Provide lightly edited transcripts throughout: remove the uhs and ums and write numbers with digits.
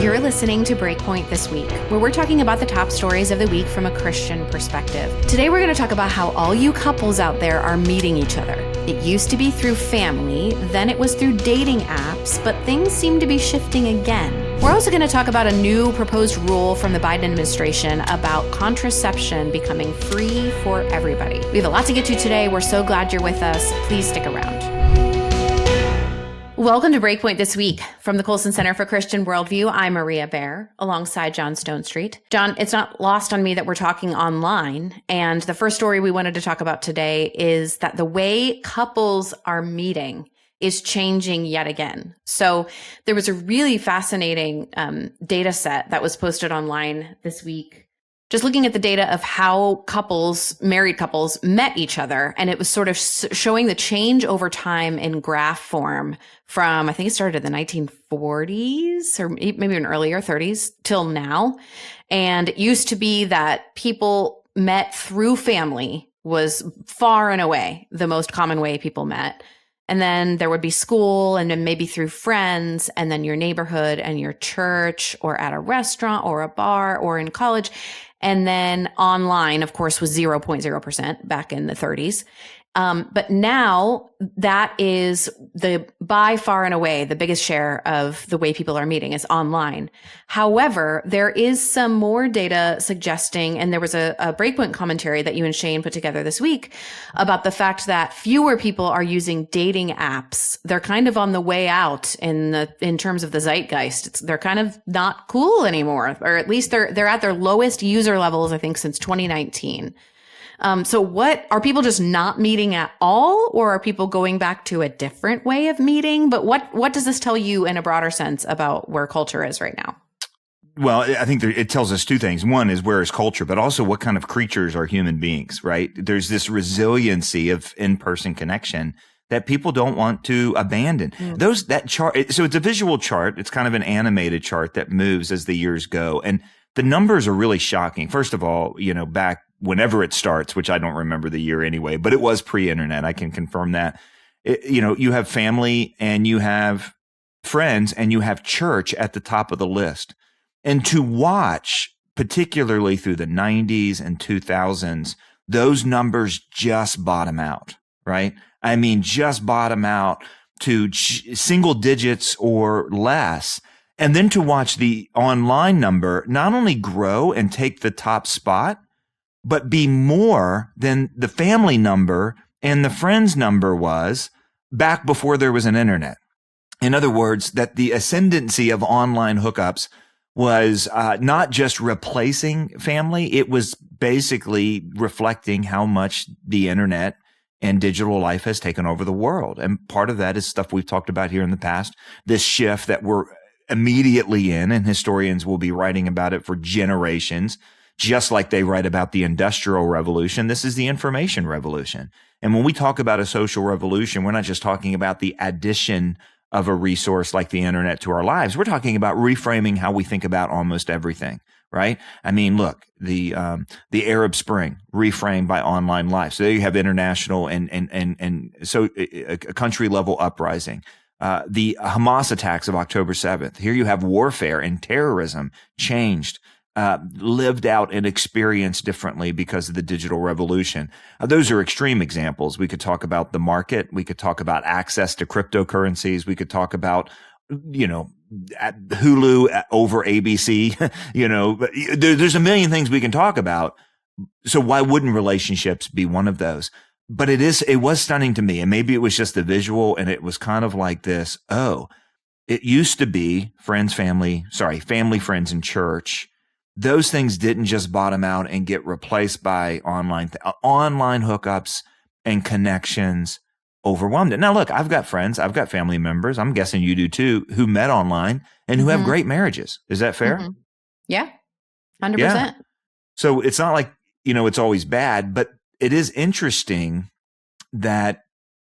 You're listening to Breakpoint This Week, where we're talking about the top stories of the week from a Christian perspective. Today, we're going to talk about how all you couples out there are meeting each other. It used to be through family, then it was through dating apps, but things seem to be shifting again. We're also going to talk about a new proposed rule from the Biden administration about contraception becoming free for everybody. We have a lot to get to today. We're so glad you're with us. Please stick around. Welcome to Breakpoint This Week. From the Colson Center for Christian Worldview, I'm Maria Bear, alongside John Stonestreet. John, it's not lost on me that we're talking online, and the first story we wanted to talk about today is that the way couples are meeting is changing yet again. So there was a really fascinating data set that was posted online this week, just looking at the data of how married couples met each other. And it was sort of showing the change over time in graph form from, I think it started in the 1940s or maybe even earlier 30s till now. And it used to be that people met through family was far and away the most common way people met. And then there would be school, and then maybe through friends, and then your neighborhood and your church, or at a restaurant or a bar or in college. And then online, of course, was 0.0% back in the 30s. But now that is by far and away the biggest share of the way people are meeting is online. However, there is some more data suggesting, and there was a Breakpoint commentary that you and Shane put together this week about the fact that fewer people are using dating apps. They're kind of on the way out in terms of the zeitgeist. They're kind of not cool anymore, or at least they're at their lowest user levels, I think, since 2019. So what are people just not meeting at all, or are people going back to a different way of meeting? But what does this tell you in a broader sense about where culture is right now? Well, I think it tells us two things. One is where is culture, but also what kind of creatures are human beings, right? There's this resiliency of in-person connection that people don't want to abandon. That chart, so it's a visual chart. It's kind of an animated chart that moves as the years go. And the numbers are really shocking. First of all, back whenever it starts, which I don't remember the year anyway, but it was pre-internet. I can confirm that. You have family and you have friends and you have church at the top of the list. And to watch, particularly through the 90s and 2000s, those numbers just bottom out, right? I mean, just bottom out to single digits or less. And then to watch the online number not only grow and take the top spot, but be more than the family number and the friends number was back before there was an internet. In other words, that the ascendancy of online hookups was not just replacing family. It was basically reflecting how much the internet and digital life has taken over the world. And part of that is stuff we've talked about here in the past, this shift that we're immediately in, and historians will be writing about it for generations. Just like they write about the Industrial Revolution, this is the information revolution. And when we talk about a social revolution, we're not just talking about the addition of a resource like the internet to our lives. We're talking about reframing how we think about almost everything, right? I mean, look, the Arab Spring reframed by online life. So there you have international and so a country level uprising. The Hamas attacks of October 7th. Here you have warfare and terrorism changed. Lived out and experienced differently because of the digital revolution. Those are extreme examples. We could talk about the market. We could talk about access to cryptocurrencies. We could talk about, Hulu over ABC. There's a million things we can talk about. So why wouldn't relationships be one of those? But it was stunning to me. And maybe it was just the visual, and it was kind of like this. Oh, it used to be family, friends, and church. Those things didn't just bottom out and get replaced by online hookups and connections overwhelmed it. Now, look, I've got friends, I've got family members, I'm guessing you do too, who met online and who have great marriages. Is that fair? Mm-hmm. Yeah, 100%. Yeah. So it's not like, it's always bad, but it is interesting that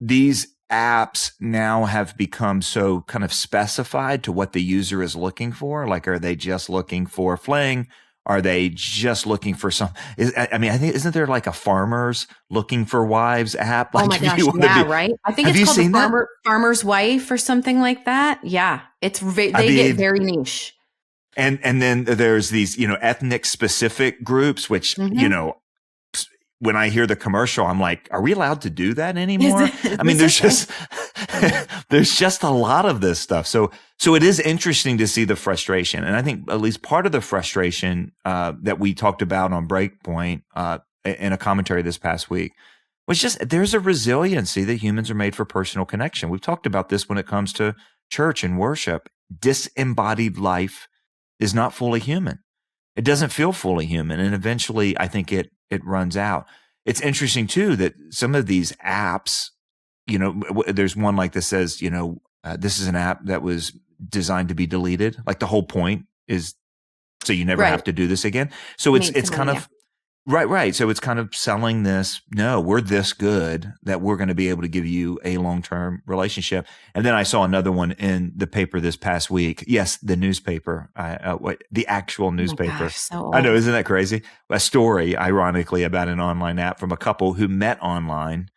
these apps now have become so kind of specified to what the user is looking for. Like, are they just looking for fling? Are they just looking for I think, isn't there like a farmers looking for wives app? Like, oh my gosh, yeah, right? I think it's called the Farmer's Wife or something like that. Yeah, they get very niche. And then there's these, ethnic specific groups, which, when I hear the commercial, I'm like, are we allowed to do that anymore? I mean, there's just a lot of this stuff. So it is interesting to see the frustration. And I think at least part of the frustration that we talked about on Breakpoint in a commentary this past week was just there's a resiliency that humans are made for personal connection. We've talked about this when it comes to church and worship. Disembodied life is not fully human. It doesn't feel fully human. And eventually, I think it runs out. It's interesting, too, that some of these apps, there's one like this says, this is an app that was designed to be deleted. Like the whole point is so you never have to do this again. So it's kind of right. So it's kind of selling this. No, we're this good that we're going to be able to give you a long-term relationship. And then I saw another one in the paper this past week. Yes, the newspaper, the actual newspaper. Oh my gosh, so old. I know, isn't that crazy? A story, ironically, about an online app from a couple who met online,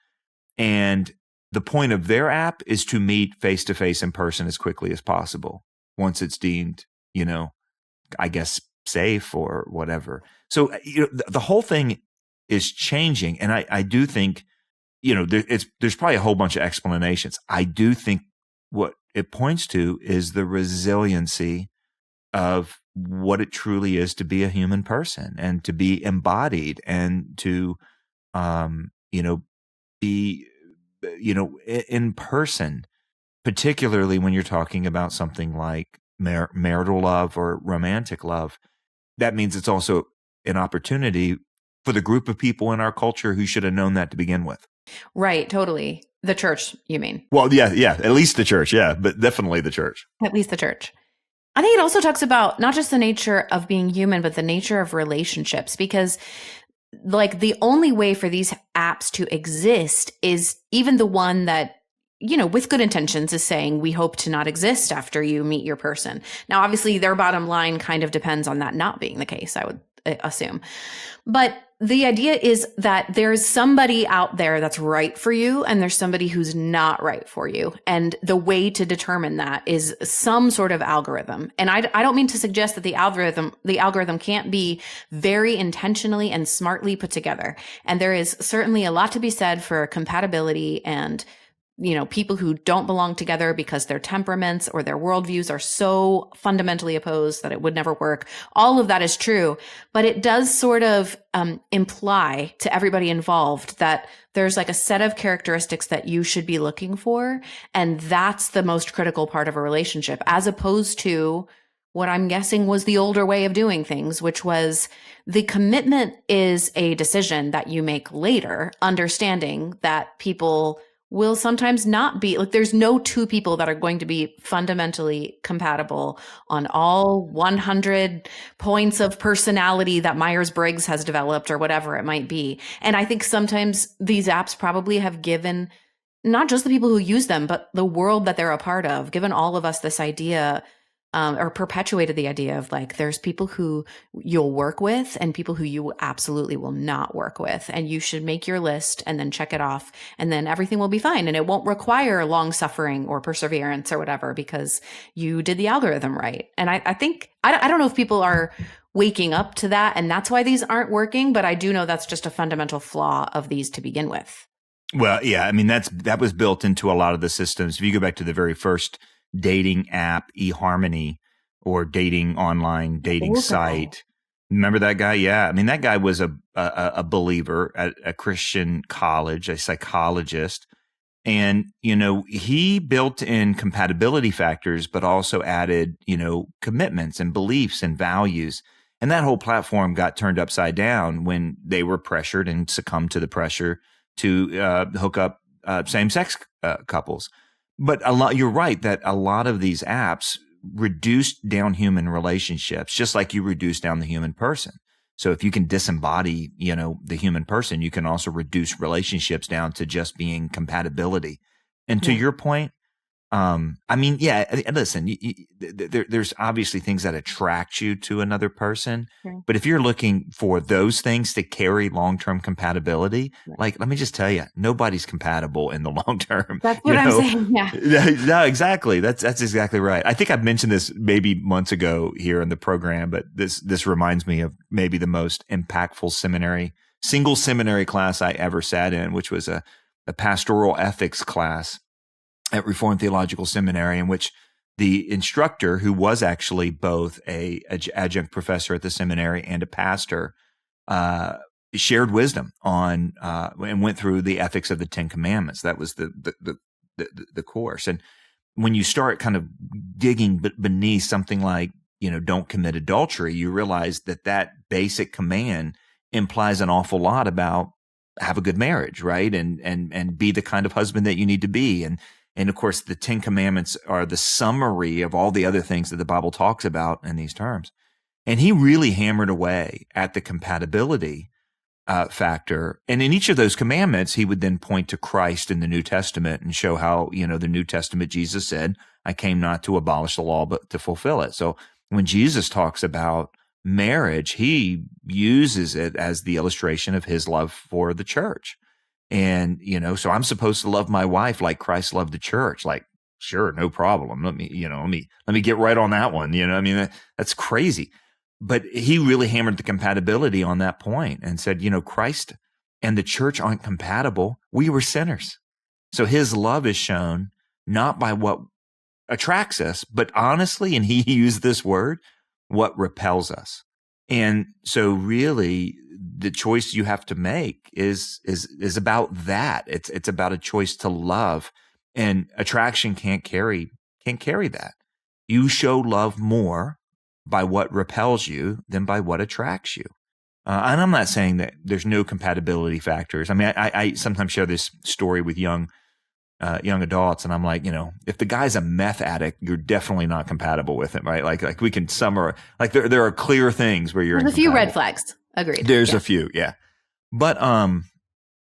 and the point of their app is to meet face-to-face in person as quickly as possible once it's deemed, I guess, safe or whatever. So the whole thing is changing, and I do think there's probably a whole bunch of explanations. I do think what it points to is the resiliency of what it truly is to be a human person and to be embodied and to be in person, particularly when you're talking about something like marital love or romantic love. That means it's also an opportunity for the group of people in our culture who should have known that to begin with. Right, totally. The church, you mean? Well, yeah, at least the church, yeah, but definitely the church. At least the church. I think it also talks about not just the nature of being human, but the nature of relationships, because like the only way for these apps to exist is even the one that, with good intentions is saying we hope to not exist after you meet your person. Now, obviously, their bottom line kind of depends on that not being the case, I would assume. But the idea is that there's somebody out there that's right for you and there's somebody who's not right for you. And the way to determine that is some sort of algorithm. And I don't mean to suggest that the algorithm can't be very intentionally and smartly put together. And there is certainly a lot to be said for compatibility and people who don't belong together because their temperaments or their worldviews are so fundamentally opposed that it would never work. All of that is true, but it does sort of imply to everybody involved that there's like a set of characteristics that you should be looking for. And that's the most critical part of a relationship, as opposed to what I'm guessing was the older way of doing things, which was the commitment is a decision that you make later, understanding that people will sometimes not be like, there's no two people that are going to be fundamentally compatible on all 100 points of personality that Myers-Briggs has developed or whatever it might be. And I think sometimes these apps probably have given not just the people who use them, but the world that they're a part of, given all of us this idea or perpetuated the idea of like, there's people who you'll work with and people who you absolutely will not work with. And you should make your list and then check it off and then everything will be fine. And it won't require long suffering or perseverance or whatever because you did the algorithm right. And I think, I don't know if people are waking up to that and that's why these aren't working, but I do know that's just a fundamental flaw of these to begin with. Well, yeah, I mean, that was built into a lot of the systems. If you go back to the very first dating app, eHarmony, or dating online dating site. Remember that guy? Yeah. I mean, that guy was a believer at a Christian college, a psychologist. And, he built in compatibility factors, but also added, commitments and beliefs and values. And that whole platform got turned upside down when they were pressured and succumbed to the pressure to hook up same-sex couples. But you're right that a lot of these apps reduced down human relationships, just like you reduce down the human person. So if you can disembody, the human person, you can also reduce relationships down to just being compatibility. And to your point, I mean, yeah, listen, there's obviously things that attract you to another person, but if you're looking for those things to carry long-term compatibility, like, let me just tell you, nobody's compatible in the long term. That's what I'm saying. Yeah. No, exactly. That's exactly right. I think I've mentioned this maybe months ago here in the program, but this reminds me of maybe the most impactful single seminary class I ever sat in, which was a pastoral ethics class at Reformed Theological Seminary, in which the instructor, who was actually both a adjunct professor at the seminary and a pastor, shared wisdom on and went through the ethics of the Ten Commandments. That was the course. And when you start kind of digging beneath something like, don't commit adultery, you realize that basic command implies an awful lot about have a good marriage, right? And be the kind of husband that you need to be. And of course, the Ten Commandments are the summary of all the other things that the Bible talks about in these terms. And he really hammered away at the compatibility factor. And in each of those commandments, he would then point to Christ in the New Testament and show how, the New Testament, Jesus said, I came not to abolish the law, but to fulfill it. So when Jesus talks about marriage, he uses it as the illustration of his love for the church. And, so I'm supposed to love my wife like Christ loved the church. Like, sure, no problem. Let me get right on that one. I mean, that's crazy. But he really hammered the compatibility on that point and said, Christ and the church aren't compatible. We were sinners. So his love is shown not by what attracts us, but honestly, and he used this word, what repels us. And so really the choice you have to make is about that. It's about a choice to love, and attraction can't carry that. You show love more by what repels you than by what attracts you. And I'm not saying that there's no compatibility factors. I mean, I sometimes share this story with young adults, and I'm like, if the guy's a meth addict, you're definitely not compatible with him, right? Like we can summarize, like there are clear things where you're There's a few red flags. Agreed. There's a few, yeah. But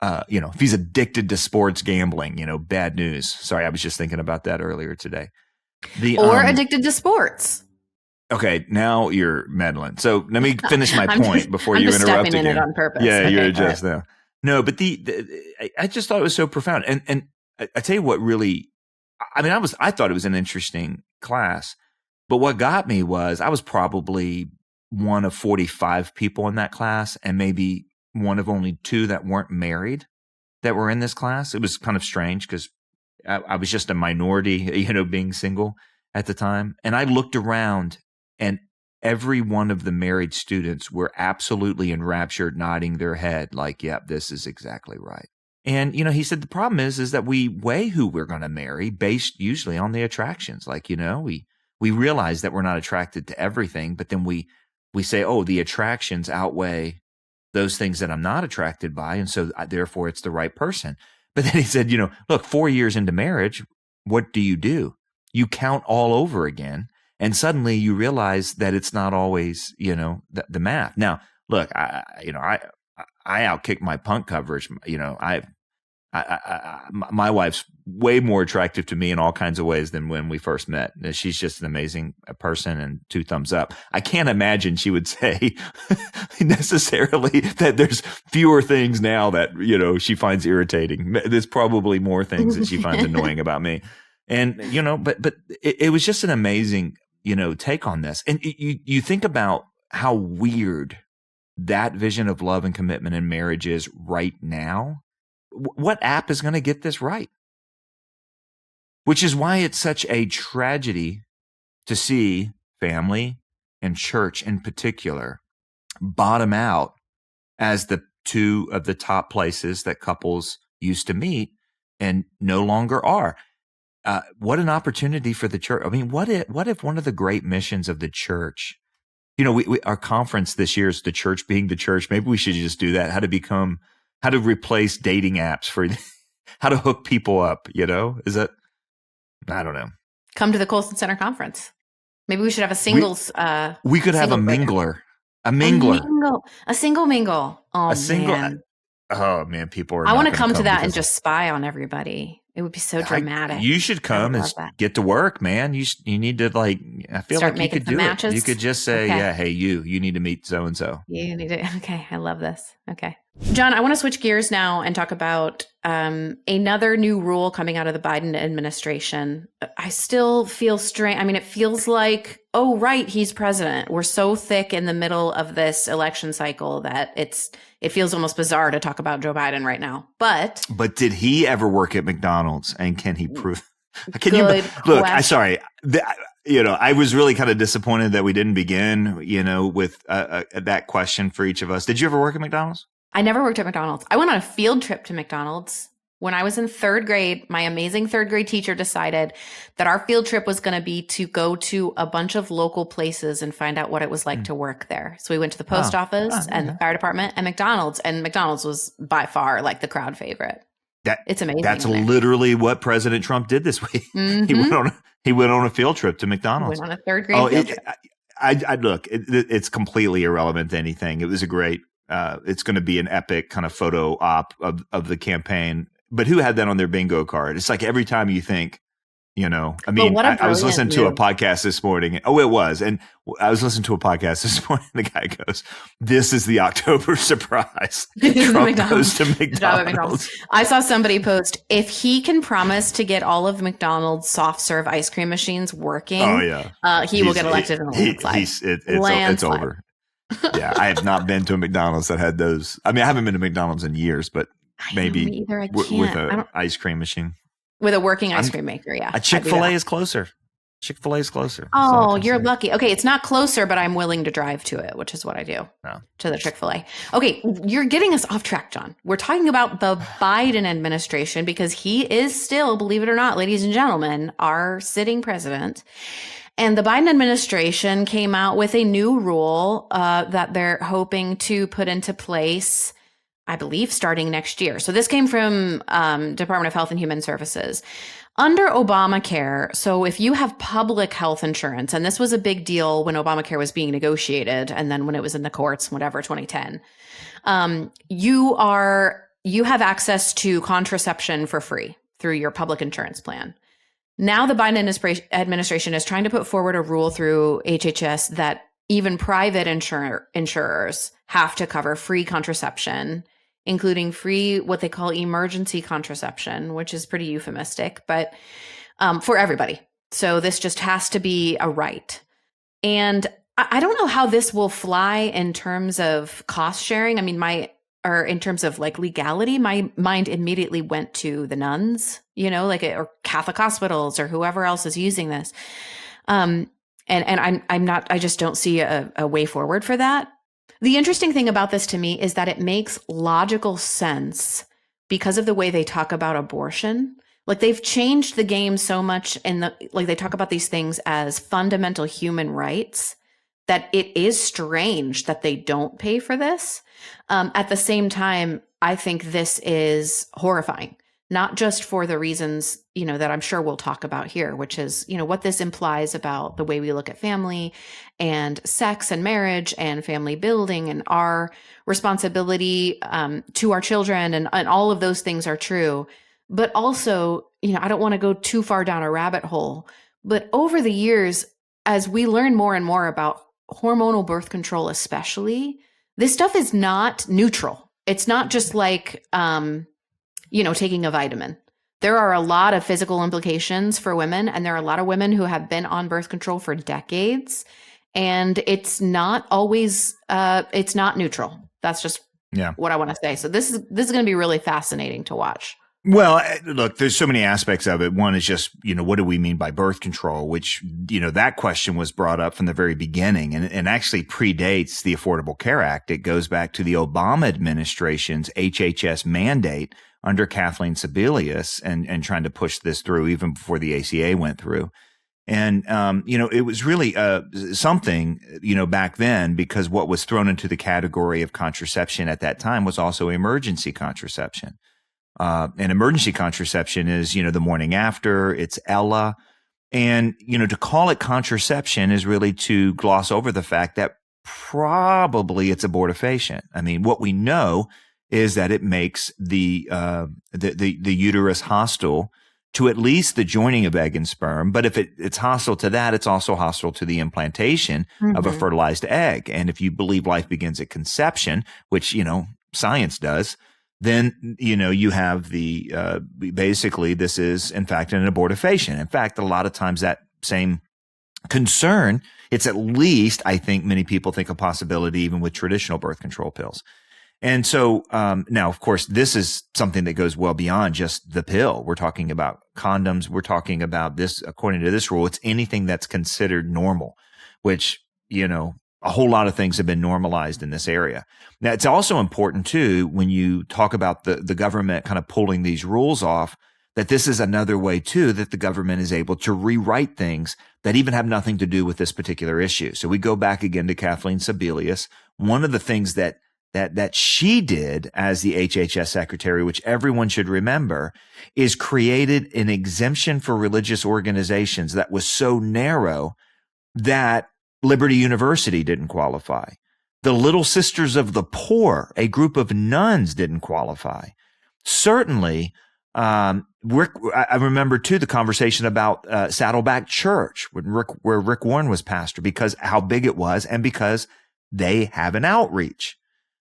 if he's addicted to sports gambling, bad news. Sorry, I was just thinking about that earlier today. Or addicted to sports. Okay, now you're meddling. So let me finish my point before you interrupt stepping again. in it on purpose. Yeah, okay, you're just now. No, but I just thought it was so profound. And I tell you what really, I mean, I thought it was an interesting class, but what got me was I was probably one of 45 people in that class, and maybe one of only 2 that weren't married that were in this class. It was kind of strange because I was just a minority, being single at the time. And I looked around, and every one of the married students were absolutely enraptured, nodding their head like, yep, this is exactly right. And, he said the problem is that we weigh who we're going to marry based usually on the attractions. Like, we realize that we're not attracted to everything, but then we say, oh, the attractions outweigh those things that I'm not attracted by, and so therefore it's the right person. But then he said, look, 4 years into marriage, what do? You count all over again, and suddenly you realize that it's not always, the math. Now, look, I outkick my punt coverage. My wife's way more attractive to me in all kinds of ways than when we first met. She's just an amazing person, and 2 thumbs up. I can't imagine she would say necessarily that there's fewer things now that, she finds irritating. There's probably more things that she finds annoying about me. And, but it was just an amazing, take on this. And you think about how weird that vision of love and commitment in marriage is right now. What app is going to get this right? Which is why it's such a tragedy to see family and church in particular bottom out as the 2 of the top places that couples used to meet and no longer are. What an opportunity for the church. I mean, what if one of the great missions of the church, our conference this year is the church being the church. Maybe we should just do that. How to replace dating apps for how to hook people up, is that, I don't know. Come to the Colson Center conference. Maybe we should have a singles. We could have a mingler. A single mingle. Oh, a single. Man. Oh man, people are. I want to come to that and just spy on everybody. It would be so dramatic. You should come and get to work, man. You need to I feel start like you could do matches. It. You could just say, yeah, hey, you need to meet so-and-so. You need to. Okay. I love this. Okay. John, I want to switch gears now and talk about another new rule coming out of the Biden administration. I still feel strange. I mean, it feels like, oh, right, he's president. We're so thick in the middle of this election cycle that it feels almost bizarre to talk about Joe Biden right now. But did he ever work at McDonald's, and can he prove? Can you look? I'm sorry. I was really kind of disappointed that we didn't begin, with that question for each of us. Did you ever work at McDonald's? I never worked at McDonald's. I went on a field trip to McDonald's. When I was in third grade, my amazing third grade teacher decided that our field trip was going to be to go to a bunch of local places and find out what it was like to work there. So we went to the post office and the fire department and McDonald's was by far like the crowd favorite. It's amazing. That's literally what President Trump did this week. Mm-hmm. He went on a field trip to McDonald's. Went on a third grade field trip. Look, it's completely irrelevant to anything. It was a great. It's going to be an epic kind of photo op of the campaign. But who had that on their bingo card? It's like every time you think, I was listening to a podcast this morning. Oh, it was. And I was listening to a podcast this morning. The guy goes, "This is the October surprise." Trump goes to McDonald's. I saw somebody post, if he can promise to get all of McDonald's soft serve ice cream machines working, he will get elected in a landslide. It's over. Yeah, I have not been to a McDonald's that had those. I mean, I haven't been to McDonald's in years, but maybe with an ice cream machine. With a working ice cream maker, yeah. A Chick-fil-A is closer. Chick-fil-A is closer. Oh, you're lucky. Okay, it's not closer, but I'm willing to drive to it, which is what I do, to the Chick-fil-A. Okay, you're getting us off track, John. We're talking about the Biden administration because he is still, believe it or not, ladies and gentlemen, our sitting president. And the Biden administration came out with a new rule that they're hoping to put into place, I believe, starting next year. So this came from Department of Health and Human Services. Under Obamacare, so if you have public health insurance, and this was a big deal when Obamacare was being negotiated, and then when it was in the courts, whatever, 2010, you have access to contraception for free through your public insurance plan. Now the Biden administration is trying to put forward a rule through HHS that even private insurers have to cover free contraception, including free what they call emergency contraception, which is pretty euphemistic, but for everybody. So this just has to be a right. And I don't know how this will fly in terms of cost sharing. I mean, or in terms of like legality, my mind immediately went to the nuns, or Catholic hospitals or whoever else is using this. And I just don't see a way forward for that. The interesting thing about this to me is that it makes logical sense because of the way they talk about abortion. Like they've changed the game so much they talk about these things as fundamental human rights that it is strange that they don't pay for this. At the same time, I think this is horrifying, not just for the reasons, that I'm sure we'll talk about here, which is, what this implies about the way we look at family and sex and marriage and family building and our responsibility to our children. And all of those things are true. But also, I don't want to go too far down a rabbit hole. But over the years, as we learn more and more about hormonal birth control, especially, this stuff is not neutral. It's not just like, taking a vitamin. There are a lot of physical implications for women, and there are a lot of women who have been on birth control for decades, and it's not always, it's not neutral. That's just what I want to say. So this is going to be really fascinating to watch. Well, look, there's so many aspects of it. One is just, what do we mean by birth control, which, that question was brought up from the very beginning and actually predates the Affordable Care Act. It goes back to the Obama administration's HHS mandate under Kathleen Sebelius and trying to push this through even before the ACA went through. And, it was really something, back then, because what was thrown into the category of contraception at that time was also emergency contraception. And emergency contraception is, the morning after, it's Ella. And, to call it contraception is really to gloss over the fact that probably it's abortifacient. I mean, what we know is that it makes the uterus hostile to at least the joining of egg and sperm. But if it's hostile to that, it's also hostile to the implantation of a fertilized egg. And if you believe life begins at conception, which, science does, then, you have the, basically this is in fact an abortifacient. In fact, a lot of times that same concern, it's at least, I think many people think a possibility even with traditional birth control pills. And so, now, of course, this is something that goes well beyond just the pill. We're talking about condoms. We're talking about this, according to this rule, it's anything that's considered normal, which, a whole lot of things have been normalized in this area. Now, it's also important too, when you talk about the government kind of pulling these rules off, that this is another way too, that the government is able to rewrite things that even have nothing to do with this particular issue. So we go back again to Kathleen Sebelius. One of the things that she did as the HHS secretary, which everyone should remember, is created an exemption for religious organizations that was so narrow that Liberty University didn't qualify. The Little Sisters of the Poor, a group of nuns, didn't qualify. Certainly, I remember too the conversation about Saddleback Church, where Rick Warren was pastor, because how big it was and because they have an outreach.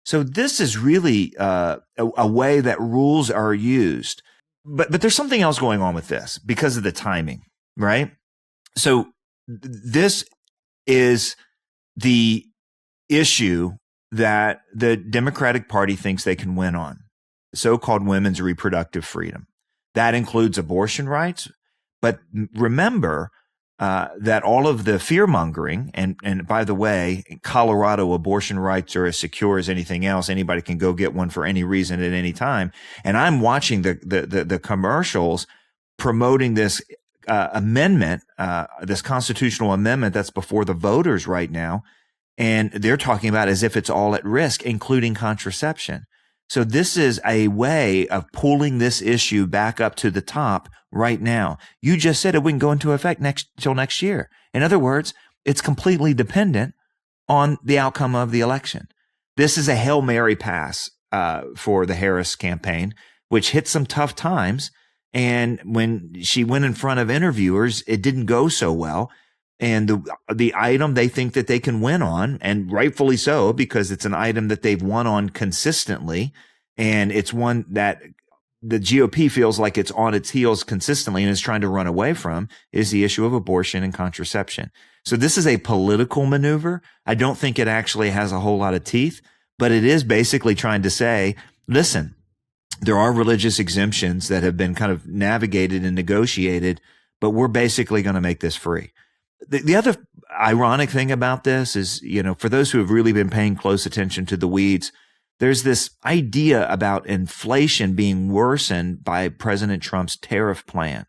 So this is really a way that rules are used. But there's something else going on with this because of the timing, right? So this is the issue that the Democratic Party thinks they can win on, so-called women's reproductive freedom. That includes abortion rights. But remember, that all of the fear-mongering, and by the way, in Colorado, abortion rights are as secure as anything else. Anybody can go get one for any reason at any time. And I'm watching the commercials promoting this amendment, this constitutional amendment that's before the voters right now. And they're talking about as if it's all at risk, including contraception. So this is a way of pulling this issue back up to the top right now. You just said it wouldn't go into effect till next year. In other words, it's completely dependent on the outcome of the election. This is a Hail Mary pass for the Harris campaign, which hit some tough times. And when she went in front of interviewers, it didn't go so well. And the item they think that they can win on, and rightfully so, because it's an item that they've won on consistently, and it's one that the GOP feels like it's on its heels consistently and is trying to run away from, is the issue of abortion and contraception. So this is a political maneuver. I don't think it actually has a whole lot of teeth, but it is basically trying to say, listen, there are religious exemptions that have been kind of navigated and negotiated, but we're basically going to make this free. The other ironic thing about this is, for those who have really been paying close attention to the weeds, there's this idea about inflation being worsened by President Trump's tariff plan.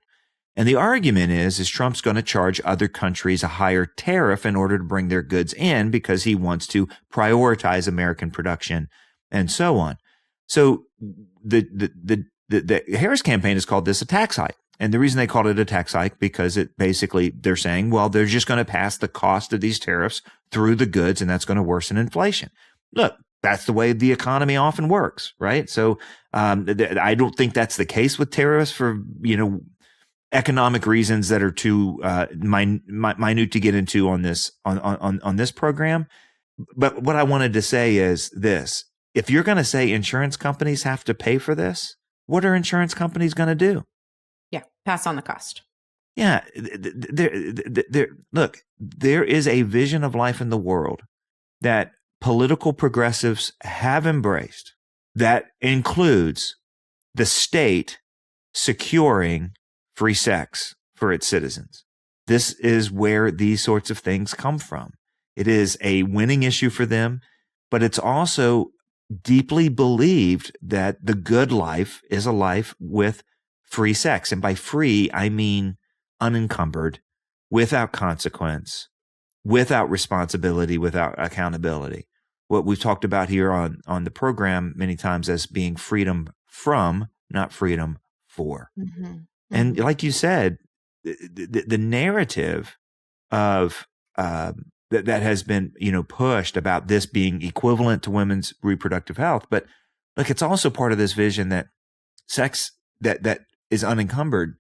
And the argument is Trump's going to charge other countries a higher tariff in order to bring their goods in because he wants to prioritize American production and so on. So the Harris campaign has called this a tax hike. And the reason they called it a tax hike, because they're saying, well, they're just going to pass the cost of these tariffs through the goods, and that's going to worsen inflation. Look, that's the way the economy often works, right? So I don't think that's the case with tariffs for, economic reasons that are too minute to get into on this program. But what I wanted to say is this: if you're going to say insurance companies have to pay for this, what are insurance companies going to do? Yeah, pass on the cost. Yeah, look, there is a vision of life in the world that political progressives have embraced that includes the state securing free sex for its citizens. This is where these sorts of things come from. It is a winning issue for them, but it's also deeply believed that the good life is a life with free sex. And by free, I mean unencumbered, without consequence, without responsibility, without accountability. What we've talked about here on the program many times as being freedom from, not freedom for. Mm-hmm. Mm-hmm. And like you said, the narrative of that has been pushed about this being equivalent to women's reproductive health, but look, it's also part of this vision that sex that is unencumbered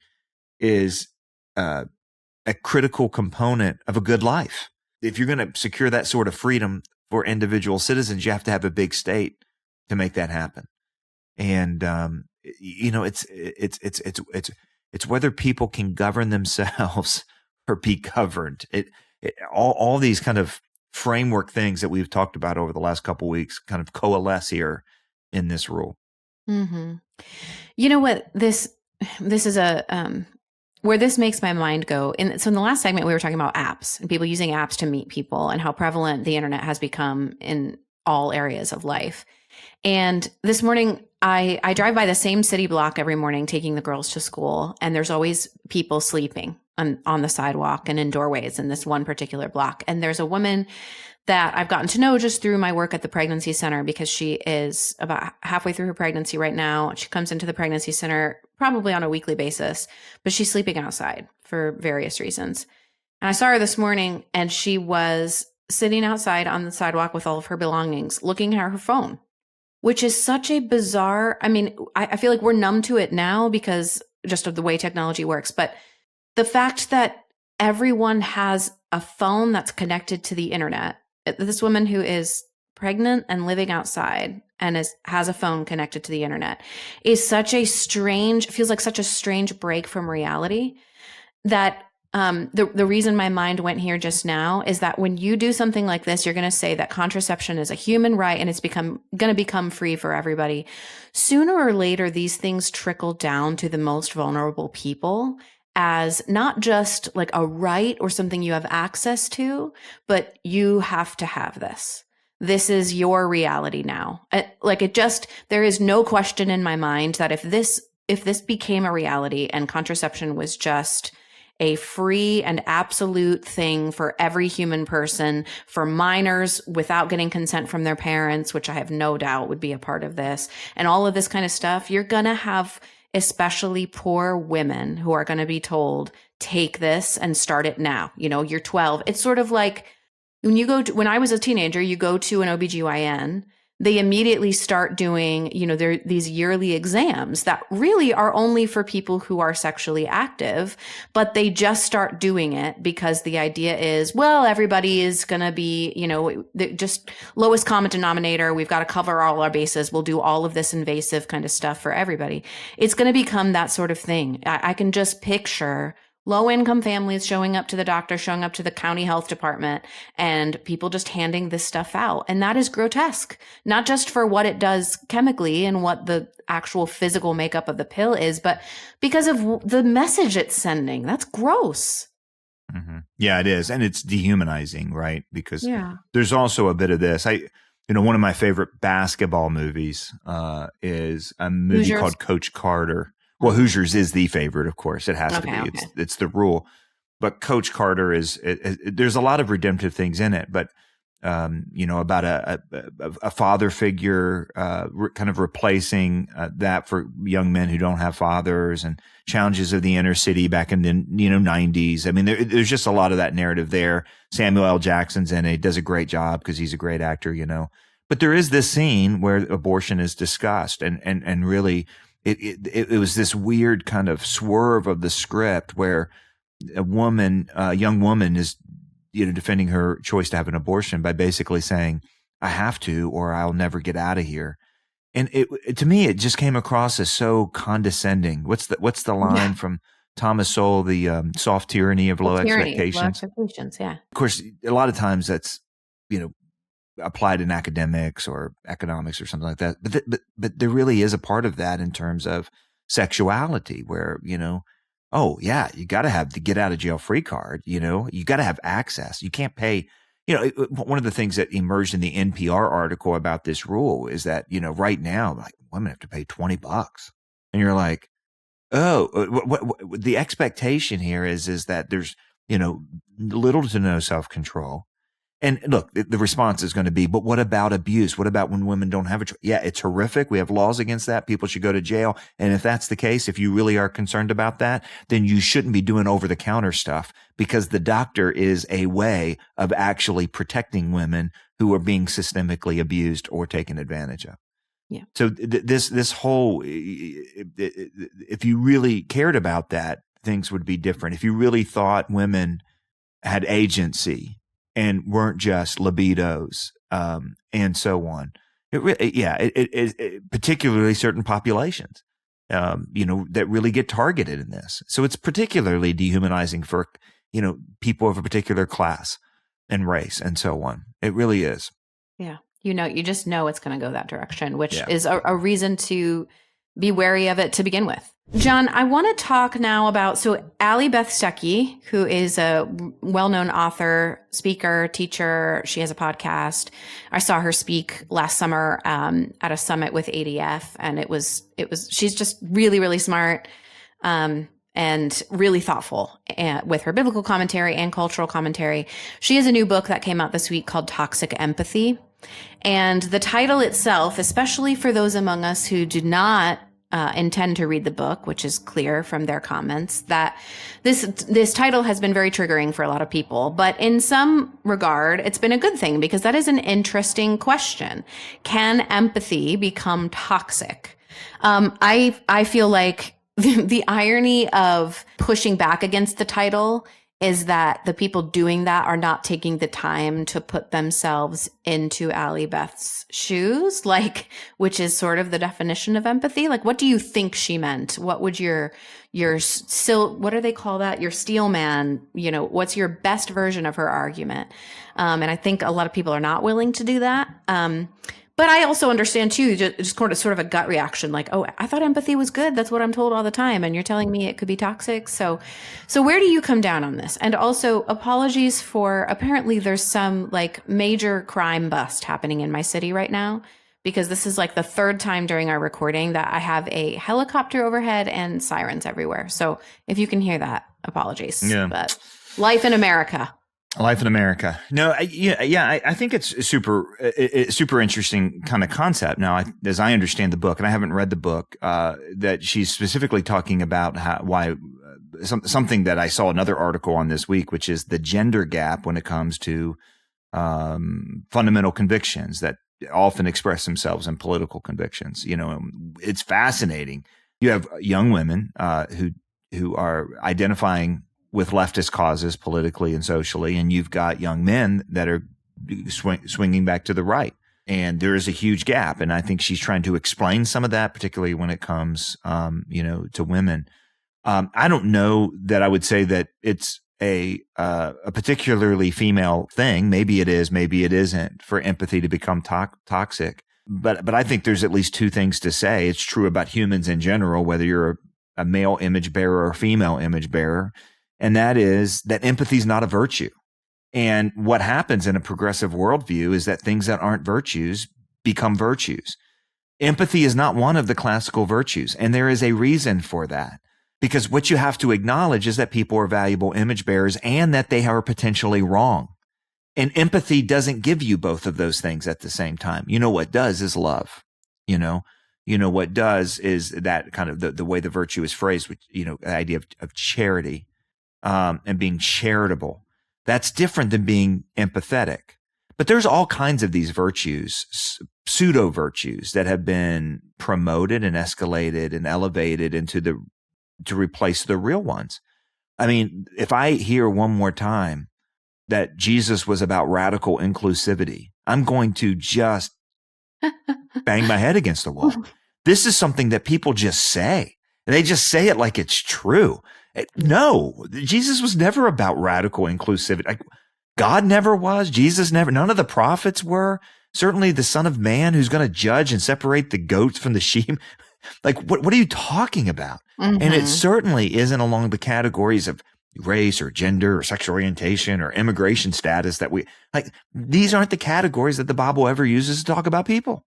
is a critical component of a good life. If you're going to secure that sort of freedom for individual citizens, you have to have a big state to make that happen. And it's whether people can govern themselves or be governed. All these kind of framework things that we've talked about over the last couple of weeks kind of coalesce here in this rule. Mm-hmm. You know what? This is where this makes my mind go. So in the last segment, we were talking about apps and people using apps to meet people and how prevalent the internet has become in all areas of life. And this morning, I drive by the same city block every morning, taking the girls to school, and there's always people sleeping on the sidewalk and in doorways in this one particular block. And there's a woman that I've gotten to know just through my work at the pregnancy center, because she is about halfway through her pregnancy right now. She comes into the pregnancy center probably on a weekly basis, but she's sleeping outside for various reasons. And I saw her this morning, and she was sitting outside on the sidewalk with all of her belongings, looking at her phone, which is such a bizarre, I feel like we're numb to it now because just of the way technology works. But the fact that everyone has a phone that's connected to the internet, this woman who is pregnant and living outside and has a phone connected to the internet, is feels like such a strange break from reality that the reason my mind went here just now is that when you do something like this, you're going to say that contraception is a human right and it's going to become free for everybody. Sooner or later, these things trickle down to the most vulnerable people as not just like a right or something you have access to, but you have to have this. This is your reality now. There is no question in my mind that if this became a reality and contraception was just a free and absolute thing for every human person, for minors without getting consent from their parents, which I have no doubt would be a part of this, and all of this kind of stuff, you're going to have especially poor women who are going to be told, take this and start it now. You're 12. It's sort of like when I was a teenager, you go to an OBGYN, they immediately start doing, these yearly exams that really are only for people who are sexually active, but they just start doing it because the idea is, well, everybody is going to be, just lowest common denominator. We've got to cover all our bases. We'll do all of this invasive kind of stuff for everybody. It's going to become that sort of thing. I can just picture low-income families showing up to the doctor, showing up to the county health department, and people just handing this stuff out. And that is grotesque, not just for what it does chemically and what the actual physical makeup of the pill is, but because of the message it's sending. That's gross. Mm-hmm. Yeah, it is. And it's dehumanizing, right? Because there's also a bit of this. One of my favorite basketball movies is a movie Hoosiers? Called Coach Carter. Well, Hoosiers is the favorite, of course. It has to be. Okay. It's the rule. But Coach Carter there's a lot of redemptive things in it, but about a father figure, kind of replacing that for young men who don't have fathers, and challenges of the inner city back in the 90s. I mean, there's just a lot of that narrative there. Samuel L. Jackson's in it. He does a great job because he's a great actor, But there is this scene where abortion is discussed, and really. It was this weird kind of swerve of the script where a young woman is, defending her choice to have an abortion by basically saying, I have to, or I'll never get out of here. And to me, it just came across as so condescending. What's the line from Thomas Sowell, the soft tyranny of low expectations? Low expectations, yeah. Of course, a lot of times that's, applied in academics or economics or something like that. But there really is a part of that in terms of sexuality where, oh yeah, you got to have the get out of jail free card, you got to have access. You can't pay, one of the things that emerged in the NPR article about this rule is that, right now, like women have to pay $20 and you're like, oh, what the expectation here is that there's, little to no self-control. And look, the response is going to be, but what about abuse? What about when women don't have a choice? Yeah, it's horrific. We have laws against that. People should go to jail. And if that's the case, if you really are concerned about that, then you shouldn't be doing over-the-counter stuff, because the doctor is a way of actually protecting women who are being systemically abused or taken advantage of. Yeah. So this whole, if you really cared about that, things would be different. If you really thought women had agency and weren't just libidos, and so on. It particularly certain populations, that really get targeted in this. So it's particularly dehumanizing for, people of a particular class and race and so on. It really is. Yeah. You just know it's going to go that direction, which is a reason to be wary of it to begin with. John, I want to talk now about, Allie Beth Stuckey, who is a well-known author, speaker, teacher. She has a podcast. I saw her speak last summer at a summit with ADF, and she's just really, really smart and really thoughtful with her biblical commentary and cultural commentary. She has a new book that came out this week called Toxic Empathy. And the title itself, especially for those among us who do not intend to read the book, which is clear from their comments, that this title has been very triggering for a lot of people. But in some regard, it's been a good thing, because that is an interesting question. Can empathy become toxic? I feel like the irony of pushing back against the title is that the people doing that are not taking the time to put themselves into Allie Beth's shoes, which is sort of the definition of empathy. What do you think she meant? What would what do they call that? Your steel man, what's your best version of her argument? And I think a lot of people are not willing to do that. But I also understand too, just sort of a gut reaction, oh, I thought empathy was good. That's what I'm told all the time. And you're telling me it could be toxic. So where do you come down on this? And also, apologies for, apparently there's some major crime bust happening in my city right now, because this is the third time during our recording that I have a helicopter overhead and sirens everywhere. So if you can hear that, apologies. Yeah. But life in America. Life in America. No, I think it's super interesting kind of concept. Now, as I understand the book, and I haven't read the book, that she's specifically talking about something that I saw another article on this week, which is the gender gap when it comes to fundamental convictions that often express themselves in political convictions. It's fascinating. You have young women who are identifying with leftist causes politically and socially, and you've got young men that are swinging back to the right. And there is a huge gap. And I think she's trying to explain some of that, particularly when it comes, to women. I don't know that I would say that it's a particularly female thing. Maybe it is, maybe it isn't, for empathy to become toxic. But I think there's at least two things to say. It's true about humans in general, whether you're a male image bearer or a female image bearer. And that is that empathy is not a virtue. And what happens in a progressive worldview is that things that aren't virtues become virtues. Empathy is not one of the classical virtues. And there is a reason for that. Because what you have to acknowledge is that people are valuable image bearers and that they are potentially wrong. And empathy doesn't give you both of those things at the same time. What does is love. What does is that kind of the way the virtue is phrased, which, the idea of charity. And being charitable. That's different than being empathetic. But there's all kinds of these virtues, pseudo virtues, that have been promoted and escalated and elevated to replace the real ones. I mean, if I hear one more time that Jesus was about radical inclusivity, I'm going to just bang my head against the wall. This is something that people just say. And they just say it like it's true. No, Jesus was never about radical inclusivity. God never was. Jesus never. None of the prophets were. Certainly the Son of Man, who's going to judge and separate the goats from the sheep. What are you talking about? Mm-hmm. And it certainly isn't along the categories of race or gender or sexual orientation or immigration status that these aren't the categories that the Bible ever uses to talk about people.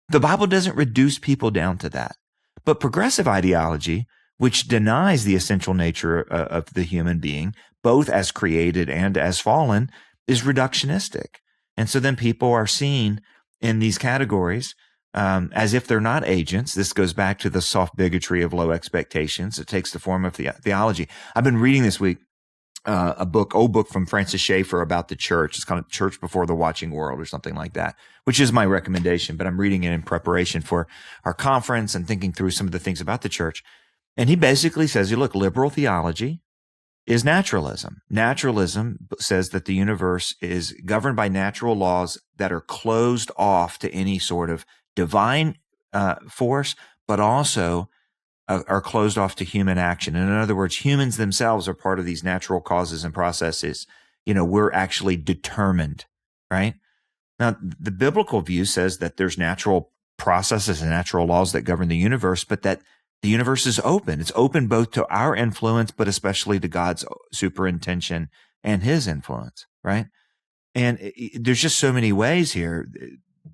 The Bible doesn't reduce people down to that. But progressive ideology, which denies the essential nature of the human being, both as created and as fallen, is reductionistic. And so then people are seen in these categories as if they're not agents. This goes back to the soft bigotry of low expectations. It takes the form of theology. I've been reading this week old book from Francis Shaeffer about the church. It's kind of Church Before the Watching World or something like that, which is my recommendation. But I'm reading it in preparation for our conference and thinking through some of the things about the church. And he basically says, look, liberal theology is naturalism. Naturalism says that the universe is governed by natural laws that are closed off to any sort of divine force, but also are closed off to human action. And in other words, humans themselves are part of these natural causes and processes. We're actually determined, right? Now, the biblical view says that there's natural processes and natural laws that govern the universe, but that the universe is open. It's open both to our influence, but especially to God's superintention and his influence, right? And there's just so many ways here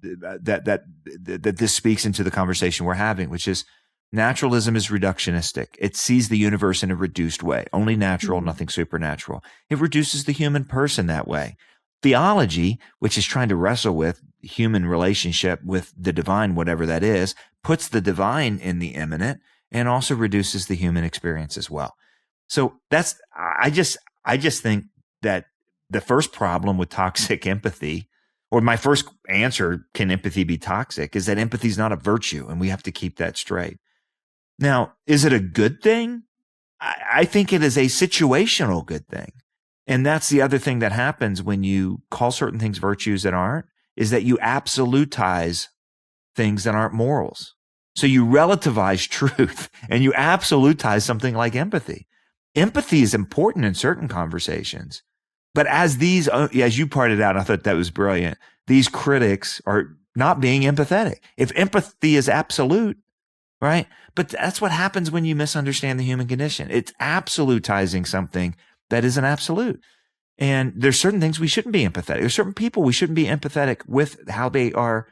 that this speaks into the conversation we're having, which is naturalism is reductionistic. It sees the universe in a reduced way, only natural, nothing supernatural. It reduces the human person that way. Theology, which is trying to wrestle with human relationship with the divine, whatever that is, puts the divine in the immanent and also reduces the human experience as well. So I just think that the first problem with toxic empathy, or my first answer, can empathy be toxic, is that empathy is not a virtue, and we have to keep that straight. Now, is it a good thing? I think it is a situational good thing. And that's the other thing that happens when you call certain things virtues that aren't, is that you absolutize things that aren't morals. So you relativize truth and you absolutize something like empathy. Empathy is important in certain conversations, but as you pointed out, I thought that was brilliant. These critics are not being empathetic. If empathy is absolute, right? But that's what happens when you misunderstand the human condition. It's absolutizing something that isn't absolute. And there's certain things we shouldn't be empathetic. There's certain people we shouldn't be empathetic with how they are,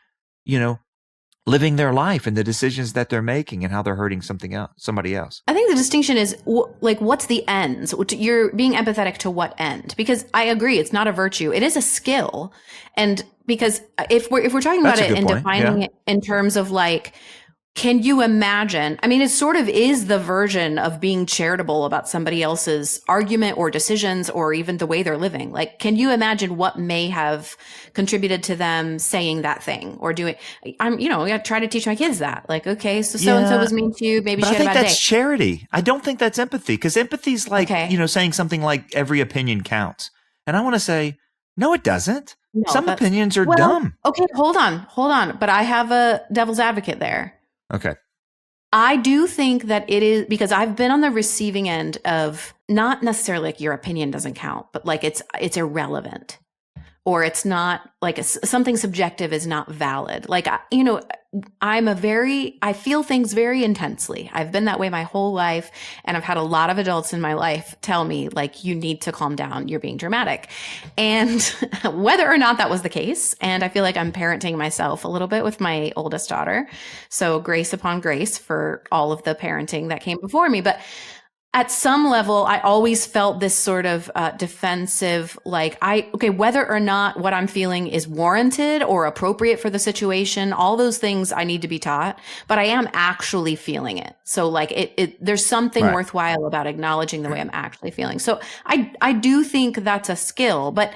living their life and the decisions that they're making and how they're hurting somebody else. I think the distinction is what's the ends? You're being empathetic to what end? Because I agree, it's not a virtue. It is a skill. And because if we're talking about it and defining it in terms of can you imagine? I mean, it sort of is the version of being charitable about somebody else's argument or decisions or even the way they're living. Can you imagine what may have contributed to them saying that thing or doing? I try to teach my kids that. Okay, so-and-so was mean to you. Maybe she had a bad day. I think that's charity. I don't think that's empathy, because empathy is saying something like every opinion counts. And I want to say, no, it doesn't. No, some opinions are dumb. Okay, hold on. But I have a devil's advocate there. Okay. I do think that it is, because I've been on the receiving end of not necessarily your opinion doesn't count, but it's irrelevant, or it's not something subjective is not valid. I feel things very intensely. I've been that way my whole life. And I've had a lot of adults in my life tell me you need to calm down. You're being dramatic. And whether or not that was the case, and I feel like I'm parenting myself a little bit with my oldest daughter. So grace upon grace for all of the parenting that came before me. But at some level, I always felt this sort of defensive, whether or not what I'm feeling is warranted or appropriate for the situation, all those things I need to be taught, but I am actually feeling it. So there's something worthwhile about acknowledging the way I'm actually feeling. So I do think that's a skill. But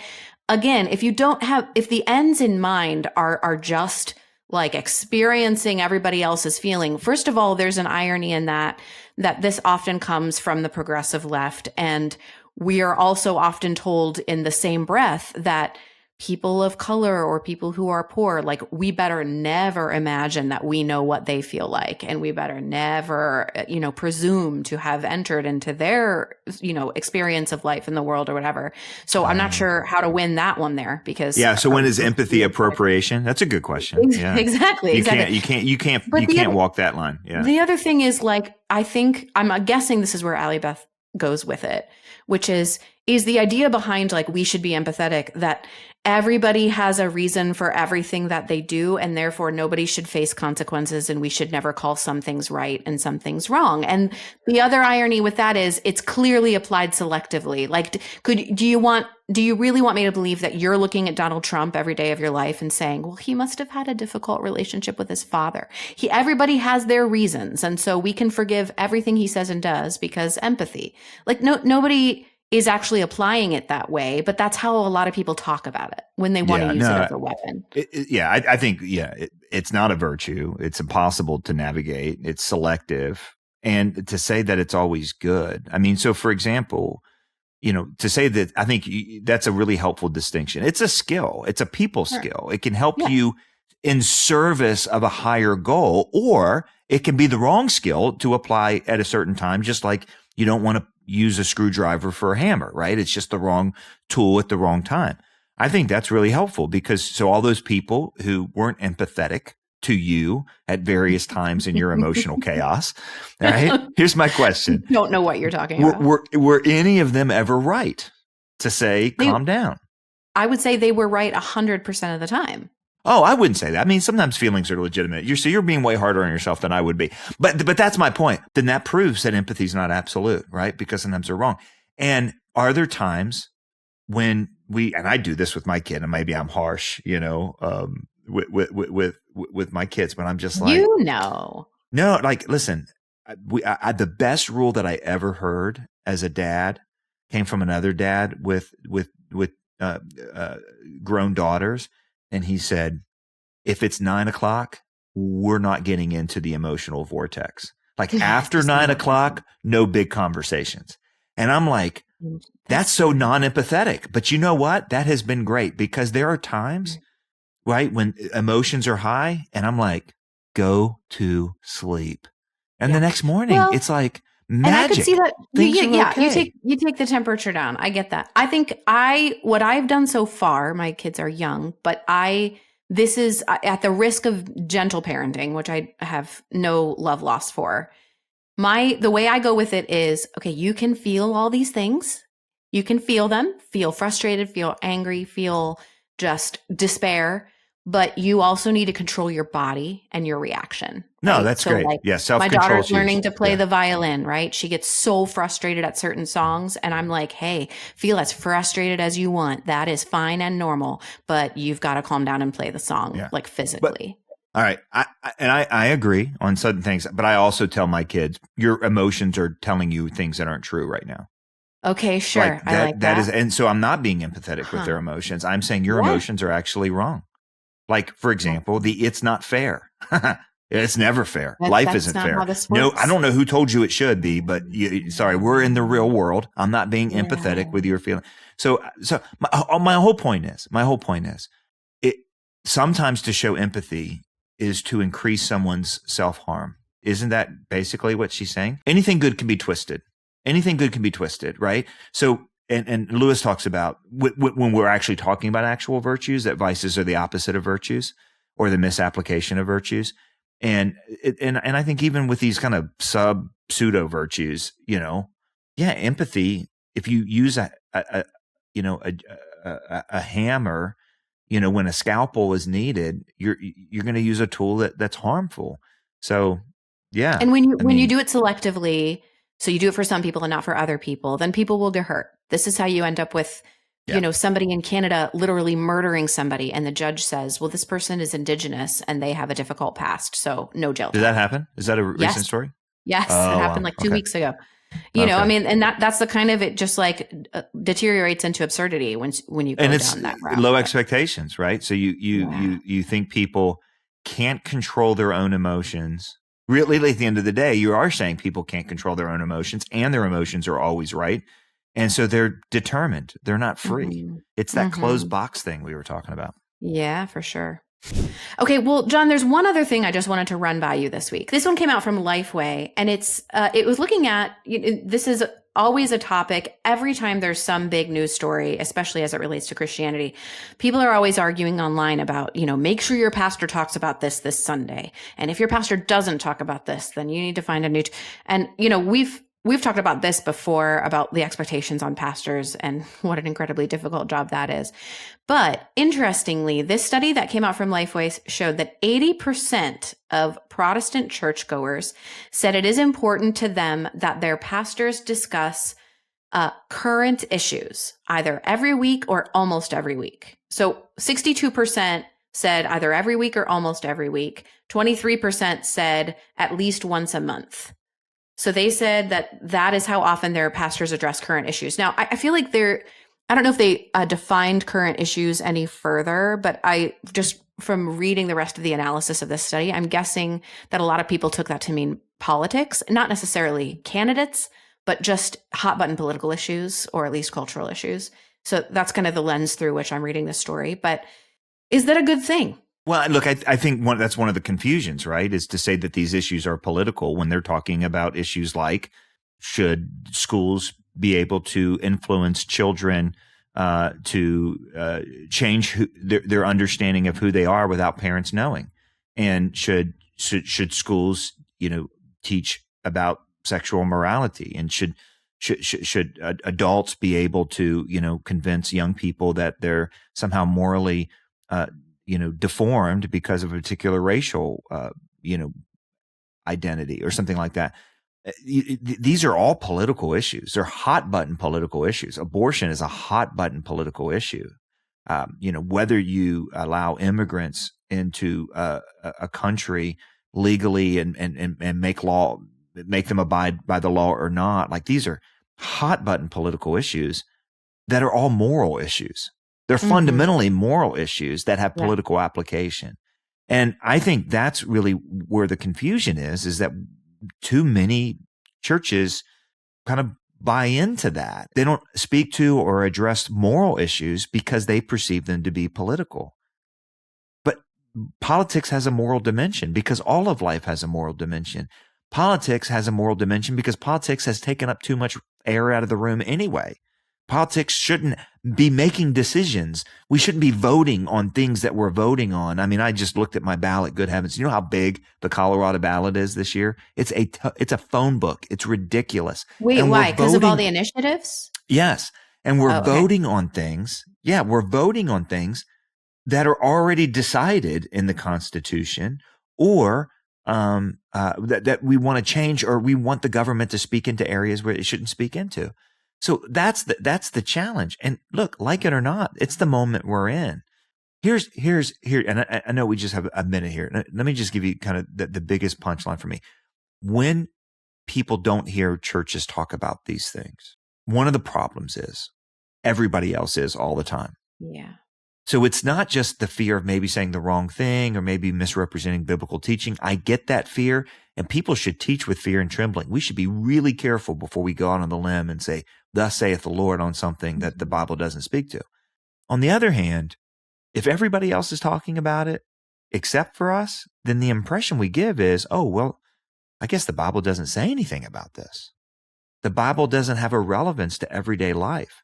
again, if the ends in mind are just experiencing everybody else's feeling, first of all, there's an irony in that this often comes from the progressive left. And we are also often told in the same breath that people of color or people who are poor, we better never imagine that we know what they feel like. And we better never, presume to have entered into their, experience of life in the world or whatever. So I'm not sure how to win that one there, because. Yeah. So when is empathy appropriation? That's a good question. Yeah. Exactly. You can't walk that line. Yeah. The other thing is I think I'm guessing this is where Allie Beth goes with it, which is the idea behind we should be empathetic, that everybody has a reason for everything that they do, and therefore nobody should face consequences, and we should never call some things right and some things wrong. And the other irony with that is it's clearly applied selectively. Do you really want me to believe that you're looking at Donald Trump every day of your life and saying, well, he must have had a difficult relationship with his father? Everybody has their reasons, and so we can forgive everything he says and does because empathy. Nobody is actually applying it that way, but that's how a lot of people talk about it when they want to use it as a weapon. I think it's not a virtue. It's impossible to navigate. It's selective. And to say that it's always good. I mean, so for example, to say that, I think that's a really helpful distinction. It's a skill. It's a people skill. It can help you in service of a higher goal, or it can be the wrong skill to apply at a certain time, just like you don't want to use a screwdriver for a hammer, right? It's just the wrong tool at the wrong time. I think that's really helpful because so all those people who weren't empathetic to you at various times in your emotional chaos, all right? Here's my question. Don't know what you're talking about. Were any of them ever right to say, calm down? I would say they were right 100% of the time. Oh, I wouldn't say that. I mean, sometimes feelings are legitimate. You're being way harder on yourself than I would be. But that's my point. Then that proves that empathy is not absolute, right? Because sometimes they're wrong. And are there times when and I do this with my kid, and maybe I'm harsh, with my kids, but I'm just like, no, like, listen, the best rule that I ever heard as a dad came from another dad with grown daughters. And he said, if it's 9:00, we're not getting into the emotional vortex. Like after 9:00, no big conversations. And I'm like, that's so non-empathetic. But you know what? That has been great because there are times, right, when emotions are high and I'm like, go to sleep. And the next morning, it's like magic. And I could see that. You take the temperature down. I get that. I think what I've done so far, my kids are young, but this is at the risk of gentle parenting, which I have no love lost for. The way I go with it is, okay, you can feel all these things. You can feel them, feel frustrated, feel angry, feel just despair, but you also need to control your body and your reaction. No, that's great. Self-control. My daughter's learning to play the violin, right? She gets so frustrated at certain songs. And I'm like, hey, feel as frustrated as you want. That is fine and normal, but you've got to calm down and play the song like physically. All right. I agree on certain things, but I also tell my kids, your emotions are telling you things that aren't true right now. Okay, sure. I like that. And so I'm not being empathetic with their emotions. I'm saying your emotions are actually wrong. Like, for example, it's not fair. It's never fair. Life isn't fair. No, I don't know who told you it should be, but we're in the real world. I'm not being empathetic with your feeling. So my whole point is, it sometimes to show empathy is to increase someone's self-harm. Isn't that basically what she's saying? Anything good can be twisted. Right? So, and Lewis talks about when we're actually talking about actual virtues, that vices are the opposite of virtues or the misapplication of virtues. And I think even with these kind of pseudo virtues, empathy, if you use a hammer, when a scalpel is needed, you're going to use a tool that's harmful. So, yeah. And when you do it selectively, so you do it for some people and not for other people, then people will get hurt. This is how you end up with, somebody in Canada literally murdering somebody. And the judge says, well, this person is Indigenous and they have a difficult past. So no jail time. Did that happen? Is that a recent story? Yes. It happened like 2 weeks ago. I mean, and that's the kind of, it just like deteriorates into absurdity when you go down that route. Low expectations, right? So you think people can't control their own emotions. Really, at the end of the day, you are saying people can't control their own emotions and their emotions are always right. And so they're determined. They're not free. Mm-hmm. It's that closed box thing we were talking about. Yeah, for sure. Okay, well, John, there's one other thing I just wanted to run by you this week. This one came out from Lifeway, and it was looking at, this is always a topic every time there's some big news story, especially as it relates to Christianity. People are always arguing online about, make sure your pastor talks about this Sunday. And if your pastor doesn't talk about this, then you need to find a new, and we've talked about this before, about the expectations on pastors and what an incredibly difficult job that is. But interestingly, this study that came out from Lifeway showed that 80% of Protestant churchgoers said it is important to them that their pastors discuss current issues, either every week or almost every week. So 62% said either every week or almost every week. 23% said at least once a month. So they said that is how often their pastors address current issues. Now, I feel like I don't know if they defined current issues any further, but I just, from reading the rest of the analysis of this study, I'm guessing that a lot of people took that to mean politics, not necessarily candidates, but just hot button political issues, or at least cultural issues. So that's kind of the lens through which I'm reading this story. But is that a good thing? Well, look, I think that's one of the confusions, right? Is to say that these issues are political when they're talking about issues like, should schools be able to influence children to change their understanding of who they are without parents knowing? And should schools, teach about sexual morality? And should adults be able to, convince young people that they're somehow morally deformed because of a particular racial, identity or something like that? These are all political issues. They're hot button political issues. Abortion is a hot button political issue. Whether you allow immigrants into a country legally and make them abide by the law or not, like, these are hot button political issues that are all moral issues. They're fundamentally moral issues that have political application. And I think that's really where the confusion is that too many churches kind of buy into that. They don't speak to or address moral issues because they perceive them to be political. But politics has a moral dimension because all of life has a moral dimension. Politics has a moral dimension because politics has taken up too much air out of the room anyway. Politics shouldn't be making decisions. We shouldn't be voting on things that we're voting on. I mean, I just looked at my ballot. Good heavens. You know how big the Colorado ballot is this year? It's a phone book. It's ridiculous. Wait, why? Because of all the initiatives? Yes. And we're voting on things. Yeah, we're voting on things that are already decided in the Constitution, or that we want to change, or we want the government to speak into areas where it shouldn't speak into. So that's the challenge. And look, like it or not, it's the moment we're in. Here, and I know we just have a minute here. Let me just give you kind of the biggest punchline for me. When people don't hear churches talk about these things, one of the problems is everybody else is all the time. Yeah. So it's not just the fear of maybe saying the wrong thing or maybe misrepresenting biblical teaching. I get that fear, and people should teach with fear and trembling. We should be really careful before we go out on the limb and say, "Thus saith the Lord," on something that the Bible doesn't speak to. On the other hand, if everybody else is talking about it except for us, then the impression we give is, oh, well, I guess the Bible doesn't say anything about this. The Bible doesn't have a relevance to everyday life.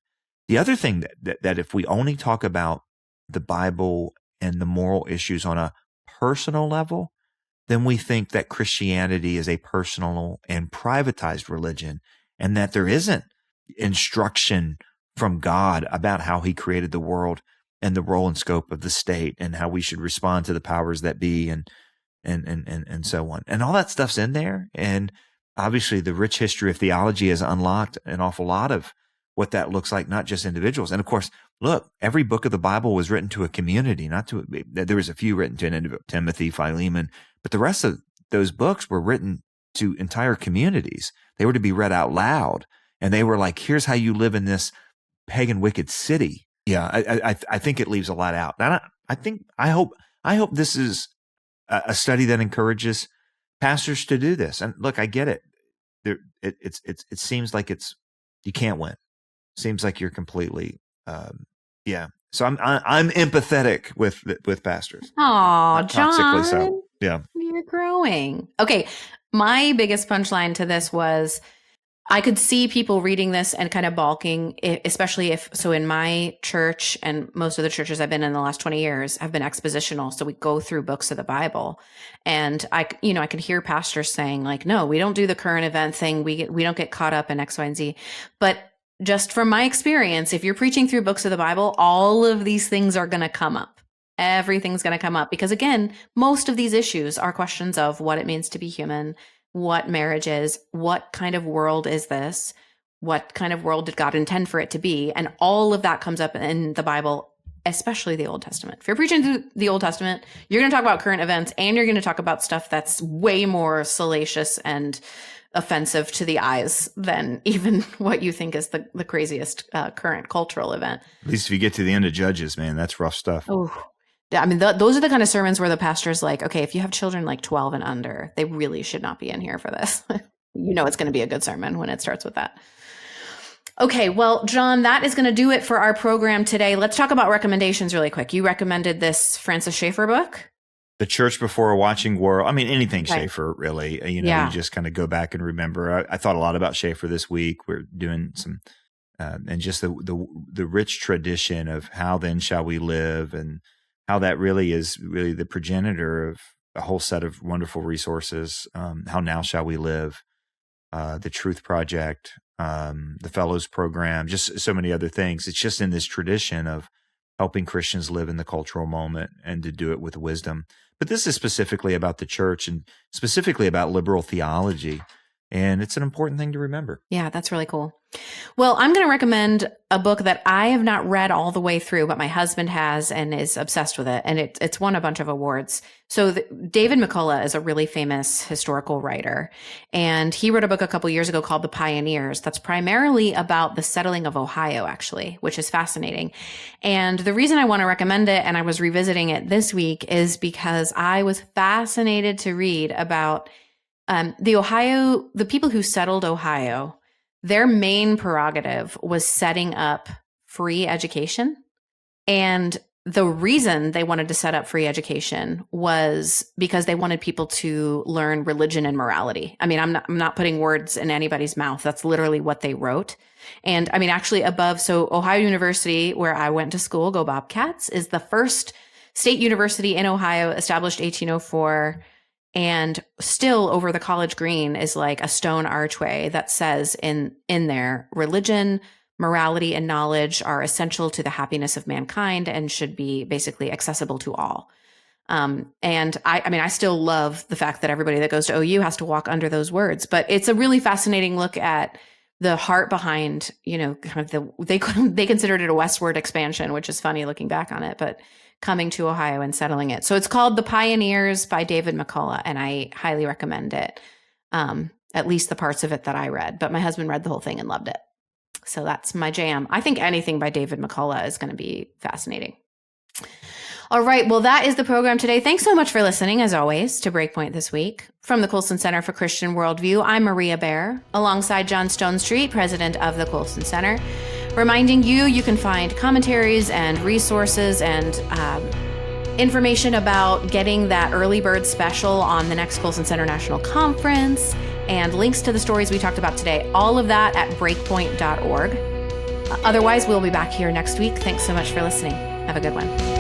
The other thing that if we only talk about the Bible and the moral issues on a personal level, then we think that Christianity is a personal and privatized religion, and that there isn't instruction from God about how he created the world and the role and scope of the state and how we should respond to the powers that be and so on. And all that stuff's in there. And obviously the rich history of theology has unlocked an awful lot of what that looks like, not just individuals. And of course, look, every book of the Bible was written to a community, there was a few written to an individual, Timothy, Philemon, but the rest of those books were written to entire communities. They were to be read out loud. And they were like, here's how you live in this pagan, wicked city. Yeah, I think it leaves a lot out. And I hope this is a study that encourages pastors to do this. And look, I get it. It seems like you can't win. It seems like you're completely, So I'm empathetic with pastors. Oh, John, so. Yeah, you're growing. Okay, my biggest punchline to this was, I could see people reading this and kind of balking, especially so in my church, and most of the churches I've been in the last 20 years have been expositional. So we go through books of the Bible, and I can hear pastors saying like, no, we don't do the current event thing. We don't get caught up in X, Y, and Z. But just from my experience, if you're preaching through books of the Bible, all of these things are going to come up. Everything's going to come up because, again, most of these issues are questions of what it means to be human, what marriage is, what kind of world is this, what kind of world did God intend for it to be, and all of that comes up in the Bible, especially the Old Testament. If you're preaching through the Old Testament, you're going to talk about current events, and you're going to talk about stuff that's way more salacious and offensive to the eyes than even what you think is the craziest current cultural event. At least if you get to the end of Judges, man, that's rough stuff. Oh, I mean, those are the kind of sermons where the pastor's like, okay, if you have children like 12 and under, they really should not be in here for this. It's going to be a good sermon when it starts with that. Okay, well, John, that is going to do it for our program today. Let's talk about recommendations really quick. You recommended this Francis Shaeffer book. The Church Before a Watching World. I mean, anything Shaeffer, really. You just kind of go back and remember. I thought a lot about Shaeffer this week. We're doing some, and just the rich tradition of how then shall we live, and how that really is really the progenitor of a whole set of wonderful resources. How now shall we live, the Truth Project, the Fellows Program, just so many other things. It's just in this tradition of helping Christians live in the cultural moment and to do it with wisdom. But this is specifically about the church and specifically about liberal theology. And it's an important thing to remember. Yeah, that's really cool. Well, I'm going to recommend a book that I have not read all the way through, but my husband has and is obsessed with it. And it's won a bunch of awards. So David McCullough is a really famous historical writer. And he wrote a book a couple years ago called The Pioneers that's primarily about the settling of Ohio, actually, which is fascinating. And the reason I want to recommend it, and I was revisiting it this week, is because I was fascinated to read about the people who settled Ohio. Their main prerogative was setting up free education. And the reason they wanted to set up free education was because they wanted people to learn religion and morality. I mean, I'm not putting words in anybody's mouth. That's literally what they wrote. And I mean, actually so Ohio University, where I went to school, go Bobcats, is the first state university in Ohio, established 1804. And still over the college green is like a stone archway that says in there, religion, morality, and knowledge are essential to the happiness of mankind and should be basically accessible to all. And I still love the fact that everybody that goes to OU has to walk under those words, but it's a really fascinating look at the heart behind, kind of they considered it a westward expansion, which is funny looking back on it, but coming to Ohio and settling it. So it's called The Pioneers by David McCullough, and I highly recommend it, at least the parts of it that I read. But my husband read the whole thing and loved it. So that's my jam. I think anything by David McCullough is going to be fascinating. All right, well, that is the program today. Thanks so much for listening, as always, to Breakpoint this week. From the Colson Center for Christian Worldview, I'm Maria Bear, alongside John Stonestreet, president of the Colson Center. Reminding you can find commentaries and resources and information about getting that early bird special on the next Colson Center National Conference and links to the stories we talked about today. All of that at breakpoint.org. Otherwise, we'll be back here next week. Thanks so much for listening. Have a good one.